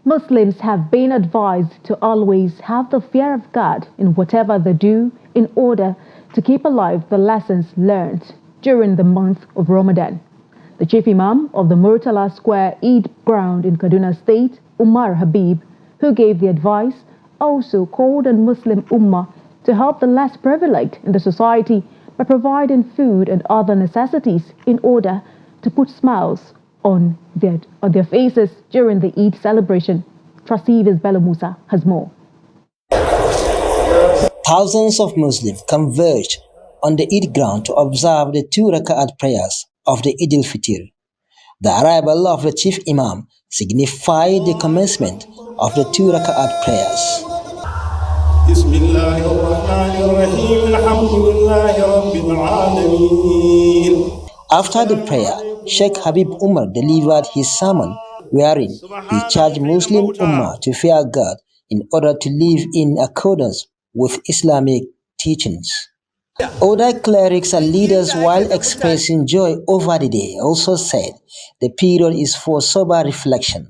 Muslims have been advised to always have the fear of God in whatever they do in order to keep alive the lessons learned during the month of Ramadan. The Chief Imam of the Murtala Square Eid ground in Kaduna State, Umar Habib, who gave the advice, also called on Muslim Ummah to help the less privileged in the society by providing food and other necessities in order to put smiles on their faces during the Eid celebration. Trustee Bello Musa has more. Thousands of Muslims converged on the Eid ground to observe the 2 rak'at prayers of the Eid al-Fitr. The arrival of the Chief Imam signified the commencement of the 2 rak'at prayers. After the prayer, Sheikh Habib Umar delivered his sermon, wherein he charged Muslim Ummah to fear God in order to live in accordance with Islamic teachings. Other clerics and leaders, while expressing joy over the day, also said the period is for sober reflection.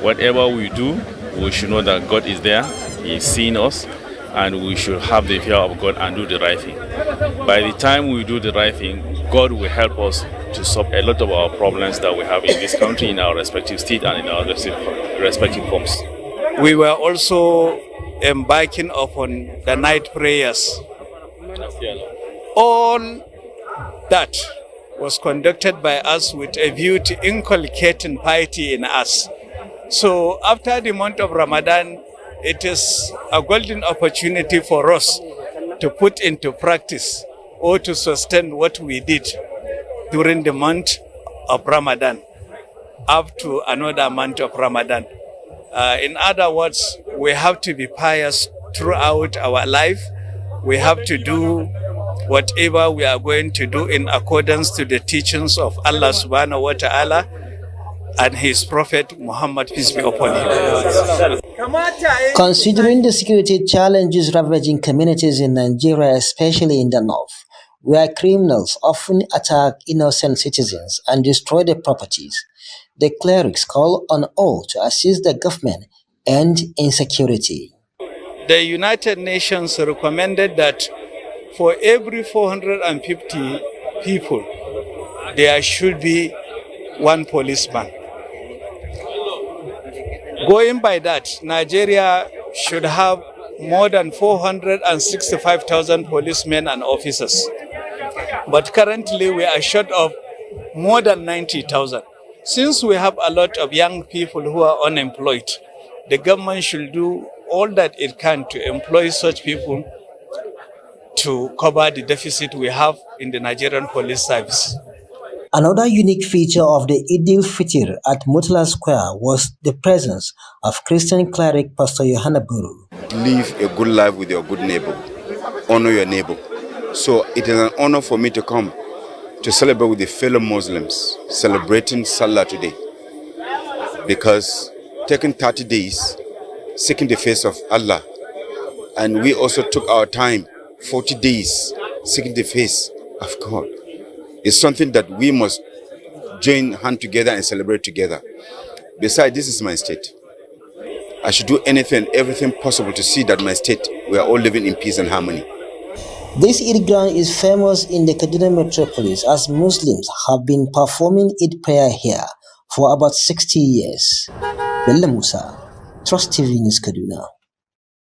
Whatever we do, we should know that God is there, He is seeing us, and we should have the fear of God and do the right thing. By the time we do the right thing, God will help us to solve a lot of our problems that we have in this country, in our respective state and in our respective homes. We were also embarking upon the night prayers. All that was conducted by us with a view to inculcating piety in us. So after the month of Ramadan, it is a golden opportunity for us to put into practice or to sustain what we did during the month of Ramadan up to another month of Ramadan. In other words, we have to be pious throughout our life. We have to do whatever we are going to do in accordance to the teachings of Allah subhanahu wa ta'ala and His Prophet Muhammad, peace be upon him. Considering the security challenges ravaging communities in Nigeria, especially in the north, where criminals often attack innocent citizens and destroy their properties, the clerics call on all to assist the government and insecurity. The United Nations recommended that for every 450 people, there should be one policeman. Going by that, Nigeria should have more than 465,000 policemen and officers. But currently we are short of more than 90,000. Since we have a lot of young people who are unemployed, the government should do all that it can to employ such people to cover the deficit we have in the Nigerian police service. Another unique feature of the Eid al-Fitr at Murtala Square was the presence of Christian cleric Pastor Yohana Buru. Live a good life with your good neighbor. Honor your neighbor. So it is an honor for me to come to celebrate with the fellow Muslims, celebrating Salah today. Because taking 30 days, seeking the face of Allah, and we also took our time, 40 days, seeking the face of God. It's something that we must join hands together and celebrate together. Besides, this is my state. I should do anything, everything possible to see that my state, we are all living in peace and harmony. This Eid ground is famous in the Kaduna metropolis as Muslims have been performing Eid prayer here for about 60 years. Bello Musa, Trust TV News, Kaduna.